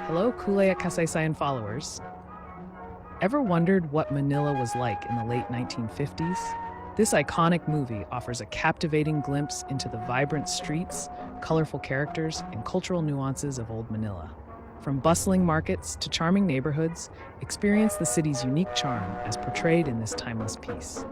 Hello, Kulea Kasaysayan followers. Ever wondered what Manila was like in the late 1950s? This iconic movie offers a captivating glimpse into the vibrant streets, colorful characters, and cultural nuances of old Manila. From bustling markets to charming neighborhoods, experience the city's unique charm as portrayed in this timeless piece.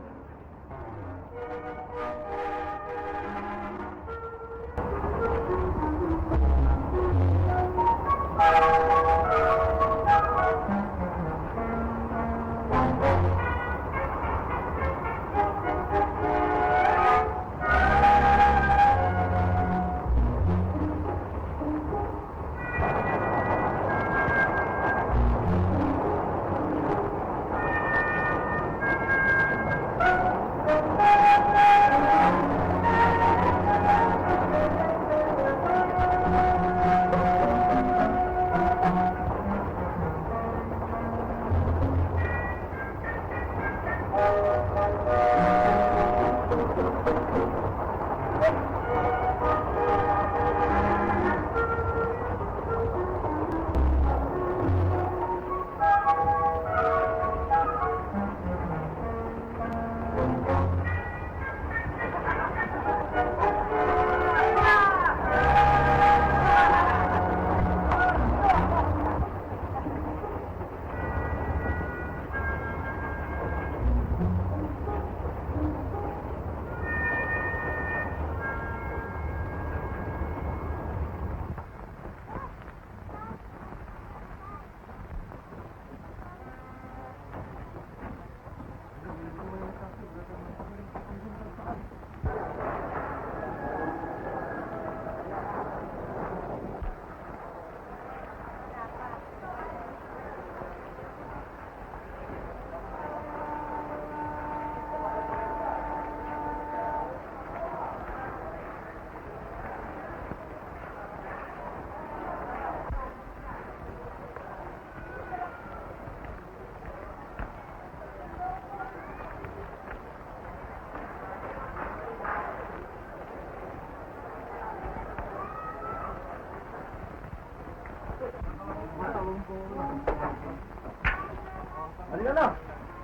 Halina na!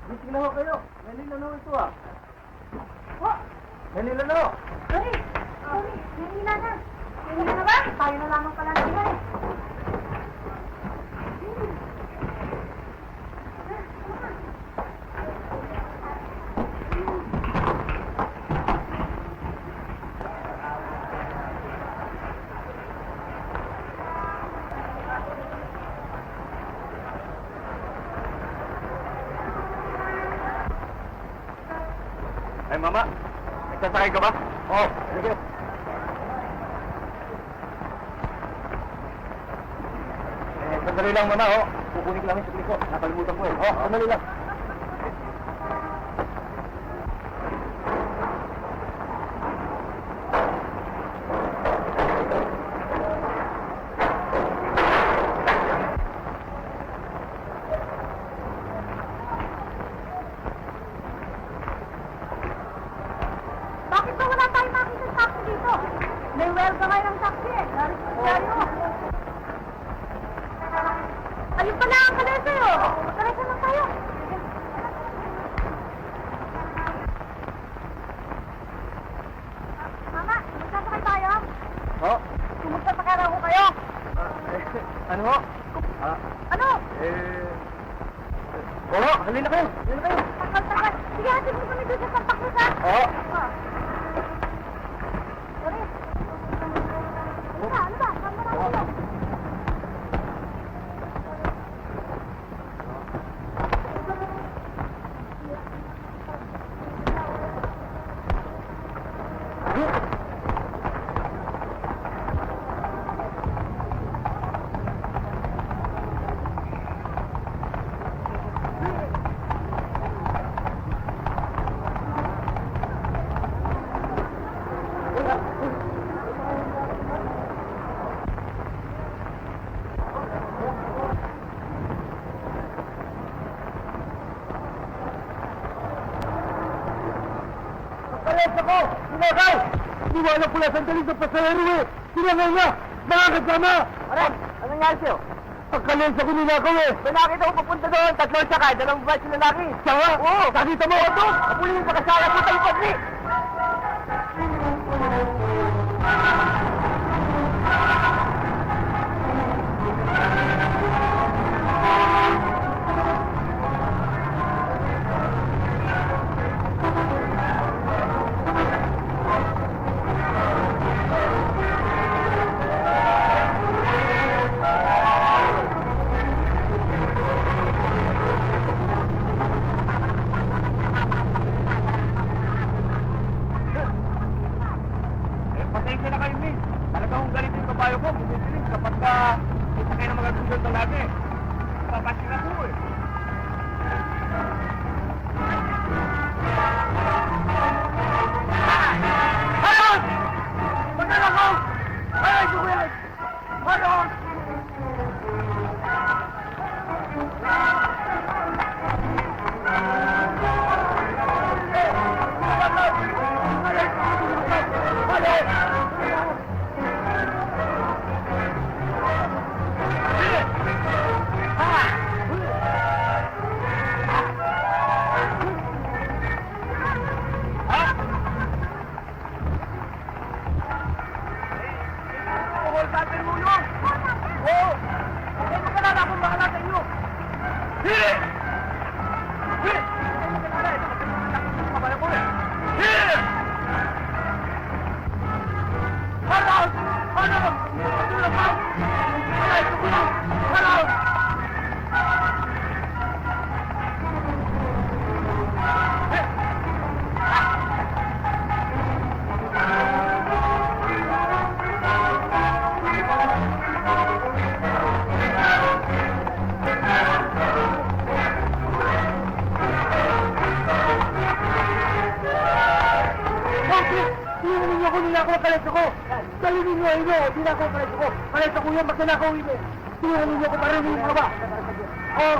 Gising na ho kayo! May nila na ho ito ah! Po! May nila na ho! Sorry! Nahihila na! Nahihila na ba? Tayo na lamang pala na iba eh. Ay, mama! Nagsasakay ka ba? Oo, sige. Sandali lang muna, oh. Kukunin ko lang yung sukli ko. Nakalimutan ko eh. Oh, sandali lang. Bakit ba wala tayong makita sa taxi dito? May welga kayo ng taxi eh. Narito ayun pala ang kalesa yun. Kalesa lang tayo. Mama, magsasakay tayo? Oh? Magsasakay na ako kayo. Ano ho? Ano? Oo, halina kayo. Halina kayo. Tagal. Sige, hatid mo kami doon sa Santa Cruz ha? Oo. Sorry. Ano ba? Saan ba natin yun? Palit ako! Sinakay! Hindi mo alam pula sandali sa pasahero eh! Sinakay na! Mga kasama! Ano nangyari sa'yo? Ang kalensa ko ninakaw eh! May nakita ko papunta doon, tatlong sakay, dalawang babae sila lalaki. Siya nga? Oo! Nakita mo ako doon! Kapulin sa kasala po tayo pagli! Pasensya na kayo, Miss. Talagang galit yung kabayo ko. Bumibilis kapag kita kayo ng mga gundol lagi. Papasin na po eh. Halos! Magkalang ko! Ay, sukuyan! Halos! Dalhin niyo ino, hindi na ako kalesa ko. Kalesa ko yan, magkanakaw ino. Tingnan niyo ko para rin yung ba? Oo.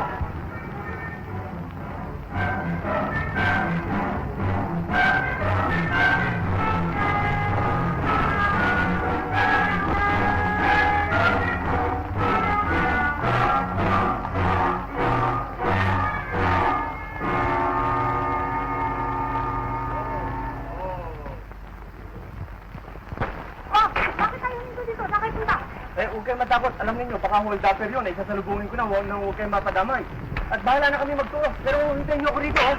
Huwag kayo matakot. Alam ninyo, baka hold upper yun. Ay, sasalubungin ko na. Huwag kayo mapadamay. At bahala na kami magturo. Pero hintayin niyo ako rito, oh.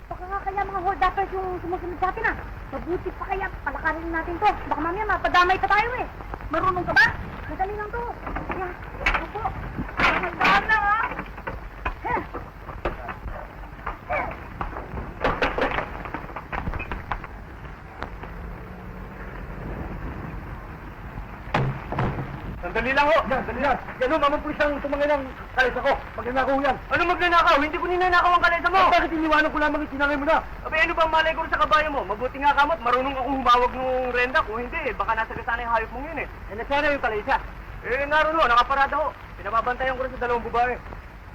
Baka nga kaya mga hold uppers yung sumusunod sa atin ah. Mabuti pa kaya palakarin natin to. Baka mamaya mapadamay pa tayo eh. Marunong ka ba? Madali lang to. Yan. Opo. Magdaan lang ah. Sandali lang ho! Sandali lang! Yan ho, mamang pulis ang tumangin ng kalesa ko. Magnanakaw yan. Ano magnanakaw? Hindi ko ninanakaw ang kalesa mo! Bakit iniwanan ko lamang isinangay mo na? Abay, ano ba ang malay ko sa kabayo mo? Mabuti nga kamot, marunong akong humawag ng renda. Kung hindi, baka nasa gasana yung hayop mong yun eh. Eh, nasana yung kalesa? Eh, naroon ho, nakaparada ho. Pinababantayan ko rin sa dalawang babae.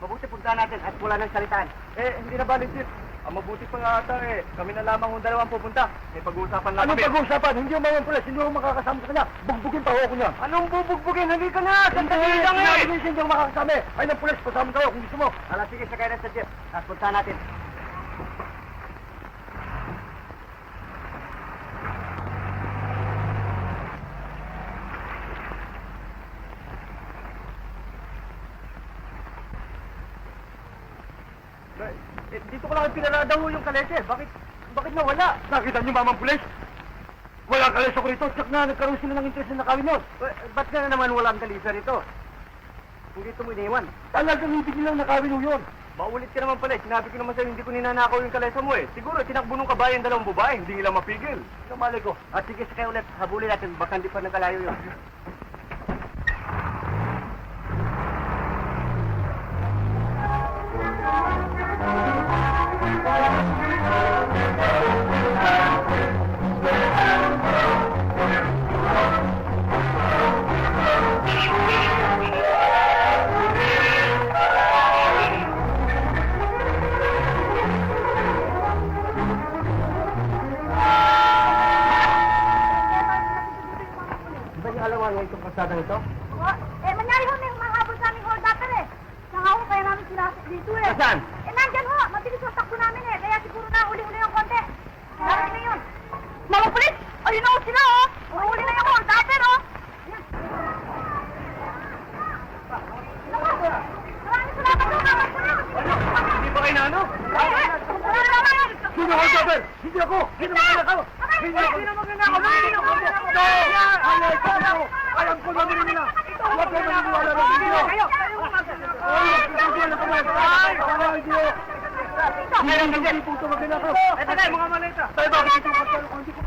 Mabuti punta natin at wala ng salitaan. Eh, hindi na balisit. Ang mabuti pa nga ata eh. Kami na lamang yung dalawang pupunta. May pag-uusapan lang kami. Anong pag-uusapan? Hindi yung mga pulis. Hindi ako makakasama sa kanya. Bugbugin pa ako niya. Anong bubugbugin? Hindi ka na! Sandali lang eh! Hindi ako makakasama. Ay ng pulis. Pasama tayo kung gusto mo. Ala, sige, sakay na sa jeep. At punta natin. Dito ko lang pinarada ho yung kalese. Bakit nawala? Nakita niyo mamang pulis? Walang kalesa ko rito. Tsak na, nagkaroon sila ng interest na nakawin nun. Ba't ka na naman walang kalesa rito? Hindi ito mo iniwan. Talagang hindi nilang nakawin ho yun. Maulit ka naman pala. Sinabi ko naman sa'yo, hindi ko ninanakaw yung kalesa mo eh. Siguro, tinakbo ng kabayan dalawang babae. Hindi nila mapigil. Kamali ko. At sige, sakay ulit. Habulin natin. Baka hindi pa nagkalayo yun. kalsadang ito? Oo. Mangyari ho, may mahabol sa aming hold upper eh. Saka ho, kaya namin sinasik dito eh. Saan? Nandyan ho, mabilis ang takbo namin eh. Kaya siguro na uli-uli yung konti. Darating na yun. Mga pulis! Ayun na ho sila oh! Uli na yung hold upper oh! Ayan. Naku! Maraming salamat ho, mga pulis! Hindi ba kayo na ano? Salamat! Sino ako, Jobber? Hindi ako! Sino magnanakaw? Hindi ako! Sino magnanakaw? Sino magnanakaw? Alam ko na nila! Huwag kayo maniniwala na video! Ay, pinagsiyan ako mo! Ay, hindi! Hindi yung tipong ito magnanakaw! Ito na, mga maleta! Tayo ba? Hindi ko